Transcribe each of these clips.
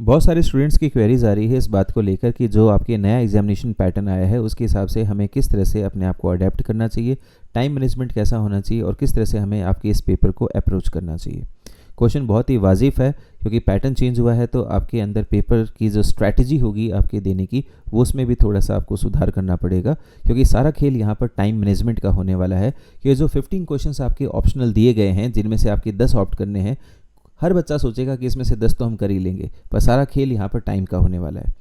बहुत सारे स्टूडेंट्स की क्वेरीज आ रही है इस बात को लेकर कि जो आपके नया एग्जामिनेशन पैटर्न आया है उसके हिसाब से हमें किस तरह से अपने आप को अडेप्ट करना चाहिए, टाइम मैनेजमेंट कैसा होना चाहिए और किस तरह से हमें आपके इस पेपर को अप्रोच करना चाहिए। क्वेश्चन बहुत ही वाजिब है क्योंकि पैटर्न चेंज हुआ है तो आपके अंदर पेपर की जो स्ट्रैटेजी होगी आपके देने की वो उसमें भी थोड़ा सा आपको सुधार करना पड़ेगा, क्योंकि सारा खेल यहाँ पर टाइम मैनेजमेंट का होने वाला है। कि जो 15 क्वेश्चंस आपके ऑप्शनल दिए गए हैं जिनमें से आपके 10 ऑप्ट करने हैं, हर बच्चा सोचेगा कि इसमें से 10 तो हम कर ही लेंगे, पर सारा खेल यहाँ पर टाइम का होने वाला है।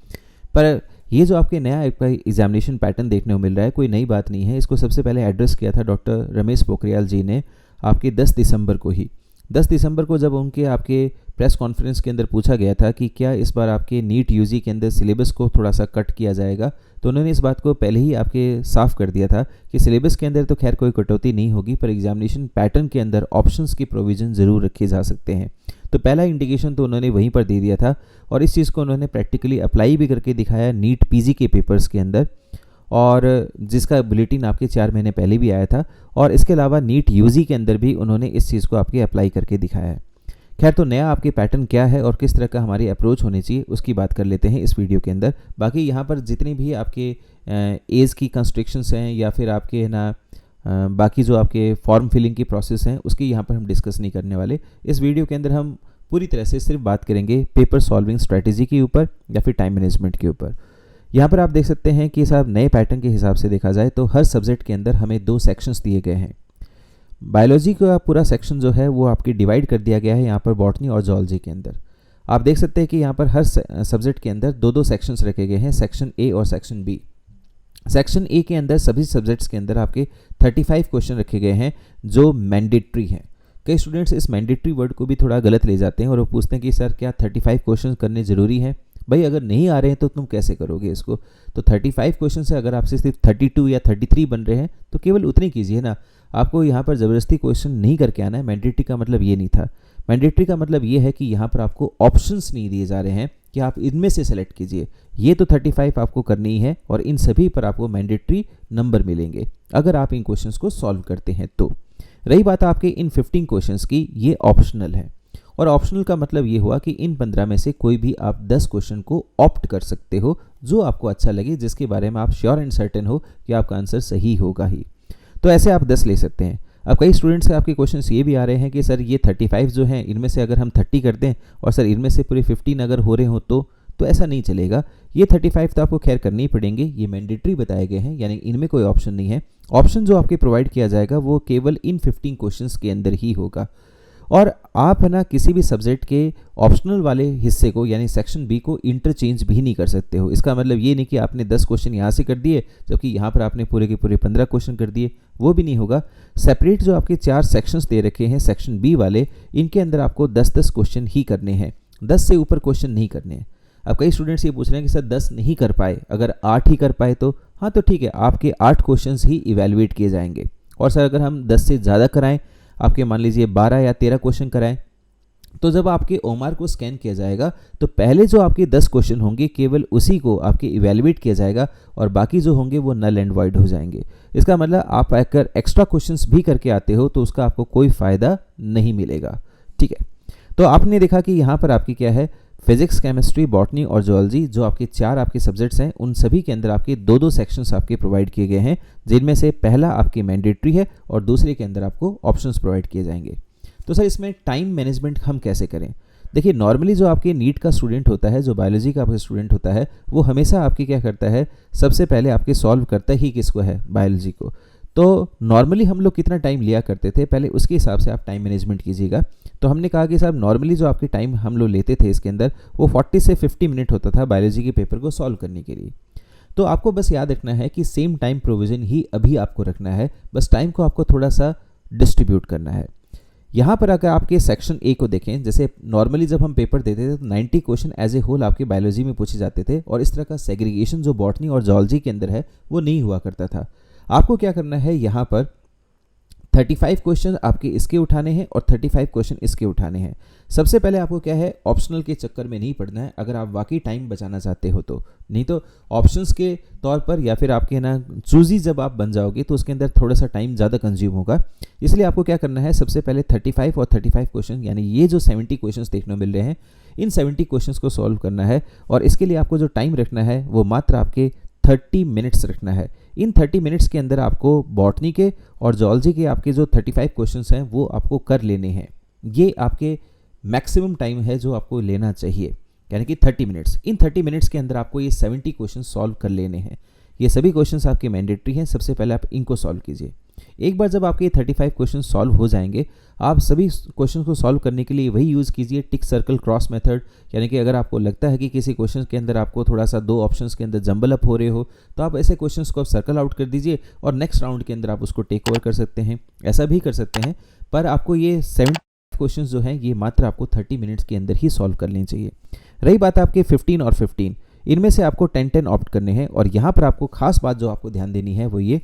पर ये जो आपके नया एग्जामिनेशन पैटर्न देखने को मिल रहा है कोई नई बात नहीं है। इसको सबसे पहले एड्रेस किया था डॉक्टर रमेश पोखरियाल जी ने आपके 10 दिसंबर को ही। 10 दिसंबर को जब उनके आपके प्रेस कॉन्फ्रेंस के अंदर पूछा गया था कि क्या इस बार आपके नीट यूजी के अंदर सिलेबस को थोड़ा सा कट किया जाएगा, तो उन्होंने इस बात को पहले ही आपके साफ कर दिया था कि सिलेबस के अंदर तो खैर कोई कटौती नहीं होगी, पर एग्जामिनेशन पैटर्न के अंदर ऑप्शंस की प्रोविज़न ज़रूर रखे जा सकते हैं। तो पहला इंडिकेशन तो उन्होंने वहीं पर दे दिया था और इस चीज़ को उन्होंने प्रैक्टिकली अप्लाई भी करके दिखाया नीट पीजी के पेपर्स के अंदर, और जिसका बुलेटिन आपके 4 महीने पहले भी आया था। और इसके अलावा नीट यूजी के अंदर भी उन्होंने इस चीज़ को आपके अप्लाई करके दिखाया है। खैर, तो नया आपके पैटर्न क्या है और किस तरह का हमारी अप्रोच होनी चाहिए उसकी बात कर लेते हैं इस वीडियो के अंदर। बाकी यहाँ पर जितनी भी आपके एज की कंस्ट्रिक्शंस हैं या फिर आपके ना बाकी जो आपके फॉर्म फिलिंग की प्रोसेस हैं उसकी यहाँ पर हम डिस्कस नहीं करने वाले। इस वीडियो के अंदर हम पूरी तरह से सिर्फ बात करेंगे पेपर सॉल्विंग स्ट्रेटेजी के ऊपर या फिर टाइम मैनेजमेंट के ऊपर। यहाँ पर आप देख सकते हैं कि साहब नए पैटर्न के हिसाब से देखा जाए तो हर सब्जेक्ट के अंदर हमें 2 सेक्शंस दिए गए हैं। बायोलॉजी का पूरा सेक्शन जो है वो आपकी डिवाइड कर दिया गया है यहाँ पर बॉटनी और जूलॉजी के अंदर। आप देख सकते हैं कि यहाँ पर हर सब्जेक्ट के अंदर 2-2 सेक्शंस रखे गए हैं, सेक्शन ए और सेक्शन बी। सेक्शन ए के अंदर सभी सब्जेक्ट्स के अंदर आपके 35 क्वेश्चन रखे गए हैं जो मैंडेटरी हैं। कई स्टूडेंट्स इस मैंडेटरी वर्ड को भी थोड़ा गलत ले जाते हैं और वो पूछते हैं कि सर क्या 35 क्वेश्चन करने ज़रूरी है? भाई अगर नहीं आ रहे हैं तो तुम कैसे करोगे इसको? तो 35 क्वेश्चन से अगर आपसे सिर्फ 32 या 33 बन रहे हैं तो केवल उतने कीजिए ना। आपको यहाँ पर ज़बरदस्ती क्वेश्चन नहीं करके आना है। मैंडेटरी का मतलब ये नहीं था। मैंडेटरी का मतलब ये है कि यहाँ पर आपको ऑप्शंस नहीं दिए जा रहे हैं कि आप इनमें से सेलेक्ट कीजिए। ये तो 35 आपको करनी है और इन सभी पर आपको मैंडेटरी नंबर मिलेंगे अगर आप इन क्वेश्चंस को सॉल्व करते हैं तो। रही बात आपके इन 15 क्वेश्चंस की, ये ऑप्शनल है। और ऑप्शनल का मतलब ये हुआ कि इन 15 में से कोई भी आप 10 क्वेश्चन को ऑप्ट कर सकते हो जो आपको अच्छा लगे, जिसके बारे में आप श्योर एंड सर्टेन हो कि आपका आंसर सही होगा ही। तो ऐसे आप 10 ले सकते हैं। अब कई स्टूडेंट्स से आपके क्वेश्चंस ये भी आ रहे हैं कि सर ये 35 जो हैं इनमें से अगर हम 30 कर दें और सर इनमें से पूरे 15 अगर हो रहे हो तो ऐसा नहीं चलेगा। ये 35 तो आपको खैर करनी ही पड़ेंगे, ये मैंडेटरी बताए गए हैं, यानी इनमें कोई ऑप्शन नहीं है। ऑप्शन जो आपके प्रोवाइड किया जाएगा वो केवल इन 15 क्वेश्चंस के अंदर ही होगा। और आप है ना किसी भी सब्जेक्ट के ऑप्शनल वाले हिस्से को यानी सेक्शन बी को इंटरचेंज भी नहीं कर सकते हो। इसका मतलब ये नहीं कि आपने 10 क्वेश्चन यहाँ से कर दिए जबकि यहाँ पर आपने पूरे के पूरे 15 क्वेश्चन कर दिए, वो भी नहीं होगा। सेपरेट जो आपके 4 सेक्शंस दे रखे हैं सेक्शन बी वाले, इनके अंदर आपको 10-10 क्वेश्चन ही करने हैं, 10 से ऊपर क्वेश्चन नहीं करने हैं। अब कई स्टूडेंट्स ये पूछ रहे हैं कि सर 10 नहीं कर पाए, अगर 8 ही कर पाए तो हाँ तो ठीक है, आपके 8 क्वेश्चंस ही इवेलुएट किए जाएंगे। और सर अगर हम 10 से ज़्यादा कराएं, आपके मान लीजिए 12 या 13 क्वेश्चन कराएं, तो जब आपके ओमार को स्कैन किया जाएगा तो पहले जो आपके 10 क्वेश्चन होंगे केवल उसी को आपके इवेलुएट किया जाएगा और बाकी जो होंगे वो नल एंड वाइड हो जाएंगे। इसका मतलब आप अगर एक्स्ट्रा क्वेश्चंस भी करके आते हो तो उसका आपको कोई फ़ायदा नहीं मिलेगा। ठीक है, तो आपने देखा कि यहाँ पर आपकी क्या है, फिजिक्स, केमिस्ट्री, बॉटनी और जूलॉजी जो आपके 4 आपके सब्जेक्ट्स हैं उन सभी के अंदर आपके 2-2 सेक्शंस आपके प्रोवाइड किए गए हैं, जिनमें से पहला आपके मैंडेटरी है और दूसरे के अंदर आपको ऑप्शंस प्रोवाइड किए जाएंगे। तो सर इसमें टाइम मैनेजमेंट हम कैसे करें? देखिए, नॉर्मली जो आपके नीट का स्टूडेंट होता है, जो बायोलॉजी का आपका स्टूडेंट होता है, वो हमेशा आपकी क्या करता है, सबसे पहले आपके सॉल्व करता ही किसको है, बायोलॉजी को। तो नॉर्मली हम लोग कितना टाइम लिया करते थे पहले, उसके हिसाब से आप टाइम मैनेजमेंट कीजिएगा। तो हमने कहा कि साहब नॉर्मली जो आपके टाइम हम लोग लेते थे इसके अंदर वो 40 से 50 मिनट होता था बायोलॉजी के पेपर को सॉल्व करने के लिए। तो आपको बस याद रखना है कि सेम टाइम प्रोविज़न ही अभी आपको रखना है, बस टाइम को आपको थोड़ा सा डिस्ट्रीब्यूट करना है। यहाँ पर अगर आपके सेक्शन ए को देखें, जैसे नॉर्मली जब हम पेपर देते थे तो 90 क्वेश्चन एज ए होल आपके बायोलॉजी में पूछे जाते थे और इस तरह का सेग्रीगेशन जो बॉटनी और जूलॉजी के अंदर है वो नहीं हुआ करता था। आपको क्या करना है, यहाँ पर 35 क्वेश्चन आपके इसके उठाने हैं और 35 क्वेश्चन इसके उठाने हैं। सबसे पहले आपको क्या है, ऑप्शनल के चक्कर में नहीं पड़ना है अगर आप वाकई टाइम बचाना चाहते हो तो। नहीं तो ऑप्शंस के तौर पर या फिर आपके ना चूजी जब आप बन जाओगे तो उसके अंदर थोड़ा सा टाइम ज़्यादा कंज्यूम होगा। इसलिए आपको क्या करना है, सबसे पहले 35 और 35 क्वेश्चन यानी ये जो 70 क्वेश्चन देखने को मिल रहे हैं, इन 70 क्वेश्चंस को सॉल्व करना है और इसके लिए आपको जो टाइम रखना है वो मात्र आपके 30 मिनट्स रखना है। इन 30 मिनट्स के अंदर आपको बॉटनी के और जूलॉजी के आपके जो 35 क्वेश्चंस हैं वो आपको कर लेने हैं। ये आपके मैक्सिमम टाइम है जो आपको लेना चाहिए, यानी कि 30 मिनट्स। इन 30 मिनट्स के अंदर आपको ये 70 क्वेश्चन सॉल्व कर लेने हैं। ये सभी क्वेश्चंस आपके मैंडेटरी हैं। सबसे पहले आप इनको सॉल्व कीजिए। एक बार जब आपके 35 क्वेश्चन सॉल्व हो जाएंगे, आप सभी क्वेश्चन को सॉल्व करने के लिए वही यूज़ कीजिए टिक सर्कल क्रॉस मेथड। यानी कि अगर आपको लगता है कि किसी क्वेश्चन के अंदर आपको थोड़ा सा 2 ऑप्शंस के अंदर जंबल अप हो रहे हो, तो आप ऐसे क्वेश्चंस को सर्कल आउट कर दीजिए और नेक्स्ट राउंड के अंदर आप उसको टेक ओवर कर सकते हैं। ऐसा भी कर सकते हैं, पर आपको ये 70 क्वेश्चन जो हैं ये मात्र आपको 30 मिनट्स के अंदर ही सॉल्व कर लेनी चाहिए। रही बात आपके 15 और 15, इनमें से आपको 10-10 ऑप्ट करने हैं। और यहाँ पर आपको खास बात जो आपको ध्यान देनी है वो ये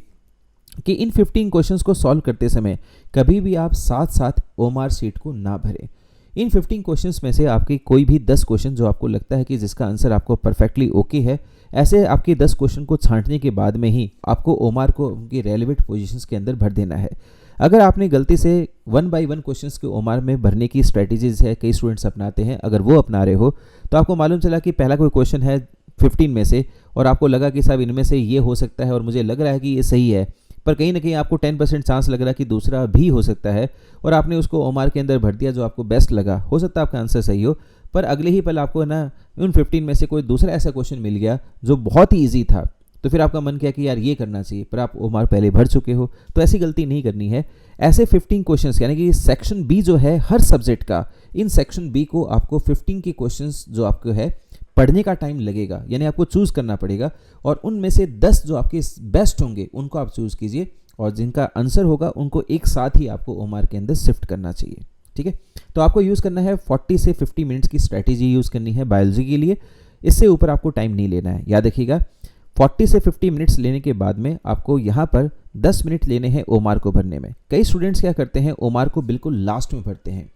कि इन 15 क्वेश्चंस को सॉल्व करते समय कभी भी आप साथ साथ ओमार सीट को ना भरें। इन 15 क्वेश्चंस में से आपके कोई भी 10 क्वेश्चन जो आपको लगता है कि जिसका आंसर आपको परफेक्टली ओके है, ऐसे आपके 10 क्वेश्चन को छांटने के बाद में ही आपको ओमार को उनकी रेलेवेंट पोजीशंस के अंदर भर देना है। अगर आपने गलती से 1 बाय 1 क्वेश्चंस के ओमार में भरने की स्ट्रेटजीज है, कई स्टूडेंट्स अपनाते हैं, अगर वो अपना रहे हो तो आपको मालूम चला कि पहला कोई क्वेश्चन है 15 में से और आपको लगा कि साहब इनमें से ये हो सकता है और मुझे लग रहा है कि ये सही है, पर कहीं ना कहीं आपको 10% चांस लग रहा है कि दूसरा भी हो सकता है और आपने उसको ओमार के अंदर भर दिया जो आपको बेस्ट लगा। हो सकता है आपका आंसर सही हो, पर अगले ही पल आपको ना उन 15 में से कोई दूसरा ऐसा क्वेश्चन मिल गया जो बहुत ही ईजी था, तो फिर आपका मन किया कि यार ये करना चाहिए, पर आप ओमार पहले भर चुके हो। तो ऐसी गलती नहीं करनी है। ऐसे 15 क्वेश्चंस, यानी कि सेक्शन बी जो है हर सब्जेक्ट का, इन सेक्शन बी को आपको 15 के क्वेश्चंस जो आपको है पढ़ने का टाइम लगेगा, यानी आपको चूज़ करना पड़ेगा और उनमें से 10 जो आपके बेस्ट होंगे उनको आप चूज़ कीजिए और जिनका आंसर होगा उनको एक साथ ही आपको ओमार के अंदर शिफ्ट करना चाहिए। ठीक है, तो आपको यूज़ करना है 40 से 50 मिनट्स की स्ट्रैटेजी यूज़ करनी है बायोलॉजी के लिए। इससे ऊपर आपको टाइम नहीं लेना है। याद रखिएगा 40 से 50 मिनट्स लेने के बाद में आपको यहाँ पर 10 मिनट लेने हैं ओमार को भरने में। कई स्टूडेंट्स क्या करते हैं, ओमार को बिल्कुल लास्ट में भरते हैं।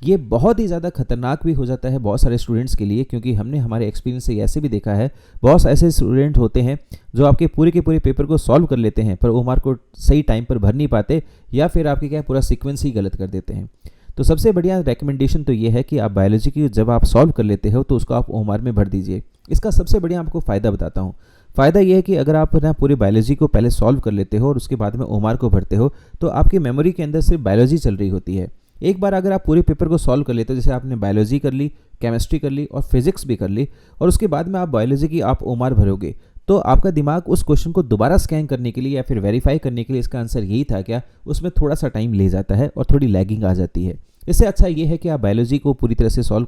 ये बहुत ही ज़्यादा खतरनाक भी हो जाता है बहुत सारे स्टूडेंट्स के लिए, क्योंकि हमने हमारे एक्सपीरियंस से ऐसे भी देखा है, बहुत ऐसे स्टूडेंट होते हैं जो आपके पूरे के पूरे पेपर को सॉल्व कर लेते हैं पर ओमार को सही टाइम पर भर नहीं पाते, या फिर आपके क्या पूरा सीक्वेंस ही गलत कर देते हैं। तो सबसे बढ़िया रिकमेंडेशन तो ये है कि आप बायोलॉजी की जब आप सॉल्व कर लेते हो तो उसको आप ओमार में भर दीजिए। इसका सबसे बढ़िया आपको फ़ायदा बताता हूँ। फ़ायदा ये है कि अगर आप ना पूरी बायोलॉजी को पहले सॉल्व कर लेते हो और उसके बाद में ओमार को भरते हो तो आपकी मेमोरी के अंदर सिर्फ बायोलॉजी चल रही होती है। एक बार अगर आप पूरे पेपर को सॉल्व कर लेते हो, जैसे आपने बायोलॉजी कर ली, केमिस्ट्री कर ली और फिजिक्स भी कर ली, और उसके बाद में आप बायोलॉजी की आप ओमार भरोगे, तो आपका दिमाग उस क्वेश्चन को दोबारा स्कैन करने के लिए या फिर वेरीफाई करने के लिए इसका आंसर यही था क्या, उसमें थोड़ा सा टाइम ले जाता है और थोड़ी लैगिंग आ जाती है। इससे अच्छा ये है कि आप बायोलॉजी को पूरी तरह से सॉल्व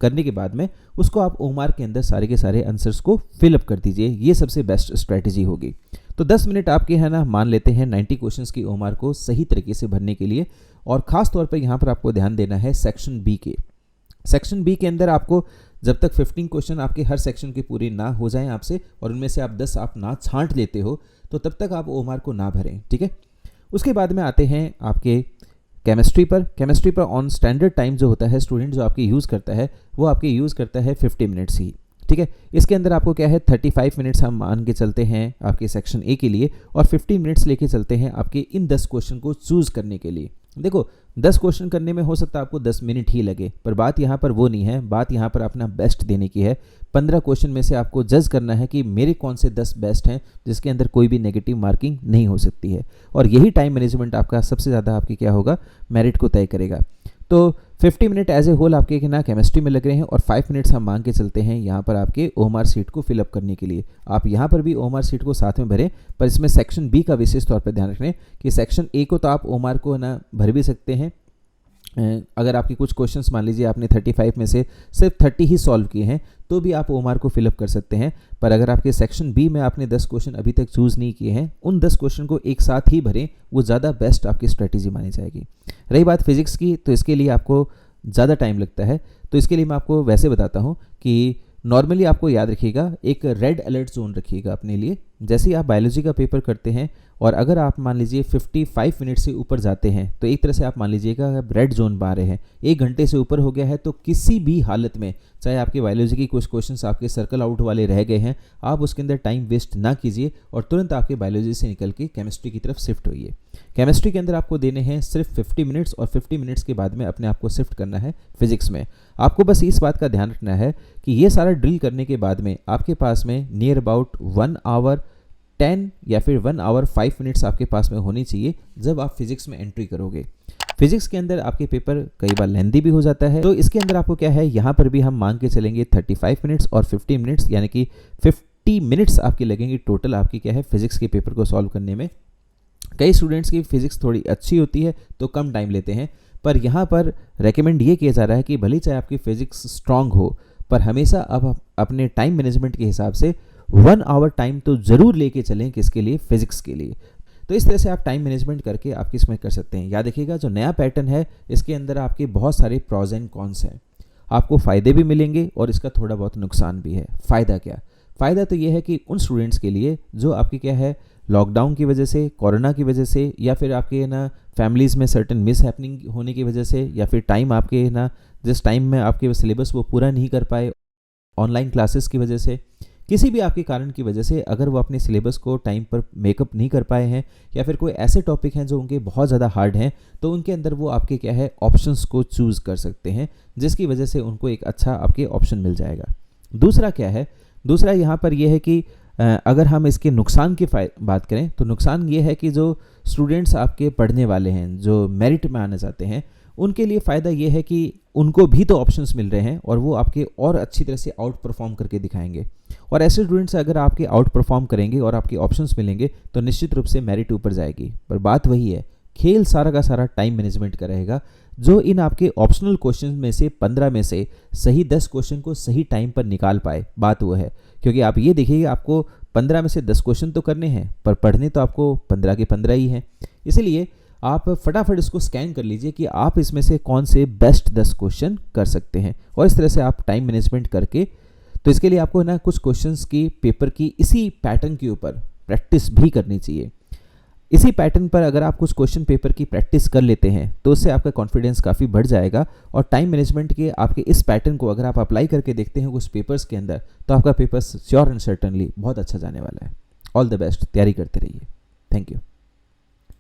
करने के बाद में उसको आप ओमार के अंदर सारे के सारे आंसर्स को फिलअप कर दीजिए। ये सबसे बेस्ट स्ट्रैटेजी होगी। तो 10 मिनट आपके है ना मान लेते हैं 90 क्वेश्चंस की ओमार को सही तरीके से भरने के लिए। और ख़ास तौर पर यहाँ पर आपको ध्यान देना है सेक्शन बी के। सेक्शन बी के अंदर आपको जब तक 15 क्वेश्चन आपके हर सेक्शन के पूरे ना हो जाएं आपसे और उनमें से आप 10 आप ना छांट लेते हो तो तब तक आप ओमार को ना भरें। ठीक है, उसके बाद में आते हैं आपके केमिस्ट्री पर। केमिस्ट्री पर ऑन स्टैंडर्ड टाइम जो होता है स्टूडेंट जो आपकी यूज़ करता है वो आपके यूज़ करता है 50 मिनट्स ही। ठीक है, इसके अंदर आपको क्या है 35 मिनट्स हम मान के चलते हैं आपके सेक्शन ए के लिए और 15 मिनट्स लेके चलते हैं आपके इन 10 क्वेश्चन को चूज़ करने के लिए। देखो 10 क्वेश्चन करने में हो सकता है आपको 10 मिनट ही लगे, पर बात यहाँ पर वो नहीं है। बात यहाँ पर अपना बेस्ट देने की है। 15 क्वेश्चन में से आपको जज करना है कि मेरे कौन से 10 बेस्ट हैं जिसके अंदर कोई भी नेगेटिव मार्किंग नहीं हो सकती है, और यही टाइम मैनेजमेंट आपका सबसे ज़्यादा आपकी क्या होगा मेरिट को तय करेगा। तो 50 मिनट एज ए होल आपके ना केमिस्ट्री में लग रहे हैं और 5 मिनट्स हम मान के चलते हैं यहाँ पर आपके ओमार सीट को फिलअप करने के लिए। आप यहाँ पर भी ओमार सीट को साथ में भरें, पर इसमें सेक्शन बी का विशेष तौर पर ध्यान रखें कि सेक्शन ए को तो आप ओमार को ना भर भी सकते हैं। अगर आपके कुछ क्वेश्चंस मान लीजिए आपने 35 में से सिर्फ 30 ही सॉल्व किए हैं तो भी आप ओमार को फिलअप कर सकते हैं। पर अगर आपके सेक्शन बी में आपने 10 क्वेश्चन अभी तक चूज़ नहीं किए हैं, उन 10 क्वेश्चन को एक साथ ही भरें, वो ज़्यादा बेस्ट आपकी स्ट्रेटेजी मानी जाएगी। रही बात फिजिक्स की, तो इसके लिए आपको ज़्यादा टाइम लगता है। तो इसके लिए मैं आपको वैसे बताता हूँ कि नॉर्मली आपको याद रखिएगा एक रेड अलर्ट जोन रखिएगा अपने लिए। जैसे ही आप बायोलॉजी का पेपर करते हैं और अगर आप मान लीजिए 55 मिनट से ऊपर जाते हैं तो एक तरह से आप मान लीजिएगा आप रेड जोन पा रहे हैं, 1 घंटे से ऊपर हो गया है तो किसी भी हालत में, चाहे आपके बायोलॉजी की कुछ क्वेश्चंस आपके सर्कल आउट वाले रह गए हैं, आप उसके अंदर टाइम वेस्ट ना कीजिए और तुरंत आपके बायोलॉजी से निकल के केमिस्ट्री की तरफ शिफ्ट होइए। केमिस्ट्री के अंदर आपको देने हैं सिर्फ 50 मिनट्स और 50 मिनट्स के बाद में अपने आप को शिफ्ट करना है फिजिक्स में। आपको बस इस बात का ध्यान रखना है कि ये सारा ड्रिल करने के बाद में आपके पास में नियर अबाउट 1 आवर 10 या फिर 1 आवर 5 मिनट्स आपके पास में होनी चाहिए जब आप फिजिक्स में एंट्री करोगे। फिजिक्स के अंदर आपके पेपर कई बार लेंदी भी हो जाता है, तो इसके अंदर आपको क्या है, यहाँ पर भी हम मान के चलेंगे 35 मिनट्स और 50 मिनट्स, यानी कि 50 मिनट्स आपके लगेंगे टोटल आपकी क्या है फिजिक्स के पेपर को सॉल्व करने में। कई स्टूडेंट्स की फिजिक्स थोड़ी अच्छी होती है तो कम टाइम लेते हैं, पर यहाँ पर रेकमेंड ये किया जा रहा है कि भले चाहे आपकी फिजिक्स स्ट्रांग हो पर हमेशा आप अपने टाइम मैनेजमेंट के हिसाब से 1 आवर टाइम तो ज़रूर लेके चलें, किसके लिए, फिजिक्स के लिए। तो इस तरह से आप टाइम मैनेजमेंट करके आप किस में कर सकते हैं। याद रखिएगा जो नया पैटर्न है इसके अंदर आपके बहुत सारे प्रॉज एंड कॉन्स हैं, आपको फ़ायदे भी मिलेंगे और इसका थोड़ा बहुत नुकसान भी है। फ़ायदा क्या, फ़ायदा तो ये है कि उन स्टूडेंट्स के लिए जो आपकी क्या है लॉकडाउन की वजह से, कोरोना की वजह से, या फिर आपके ना फैमिलीज़ में सर्टन मिस हैपनिंग होने की वजह से, या फिर टाइम आपके ना जिस टाइम में आपके सिलेबस वो पूरा नहीं कर पाए ऑनलाइन क्लासेस की वजह से, किसी भी आपके कारण की वजह से अगर वो अपने सिलेबस को टाइम पर मेकअप नहीं कर पाए हैं, या फिर कोई ऐसे टॉपिक हैं जो उनके बहुत ज़्यादा हार्ड हैं, तो उनके अंदर वो आपके क्या है ऑप्शंस को चूज़ कर सकते हैं, जिसकी वजह से उनको एक अच्छा आपके ऑप्शन मिल जाएगा। दूसरा क्या है, दूसरा यहाँ पर यह है कि अगर हम इसके नुकसान की बात करें तो नुकसान ये है कि जो स्टूडेंट्स आपके पढ़ने वाले हैं, जो मेरिट में आना चाहते हैं, उनके लिए फ़ायदा ये है कि उनको भी तो ऑप्शंस मिल रहे हैं और वो आपके और अच्छी तरह से आउट परफॉर्म करके दिखाएंगे। और ऐसे स्टूडेंट्स अगर आपके आउट परफॉर्म करेंगे और आपके ऑप्शंस मिलेंगे तो निश्चित रूप से मेरिट ऊपर जाएगी। पर बात वही है, खेल सारा का सारा टाइम मैनेजमेंट का रहेगा। जो इन आपके ऑप्शनल क्वेश्चन में से 15 में से सही 10 क्वेश्चन को सही टाइम पर निकाल पाए, बात वो है। क्योंकि आप ये देखिए आपको 15 में से 10 क्वेश्चन तो करने हैं पर पढ़ने तो आपको 15 के 15 ही हैं। इसलिए आप फटाफट इसको स्कैन कर लीजिए कि आप इसमें से कौन से बेस्ट 10 क्वेश्चन कर सकते हैं, और इस तरह से आप टाइम मैनेजमेंट करके, तो इसके लिए आपको ना कुछ क्वेश्चंस की पेपर की इसी पैटर्न के ऊपर प्रैक्टिस भी करनी चाहिए। इसी पैटर्न पर अगर आप कुछ क्वेश्चन पेपर की प्रैक्टिस कर लेते हैं तो उससे आपका कॉन्फिडेंस काफ़ी बढ़ जाएगा, और टाइम मैनेजमेंट के आपके इस पैटर्न को अगर आप अप्लाई करके देखते हैं कुछ पेपर्स के अंदर तो आपका पेपर श्योर एंड सर्टनली बहुत अच्छा जाने वाला है। ऑल द बेस्ट, तैयारी करते रहिए। Thank you.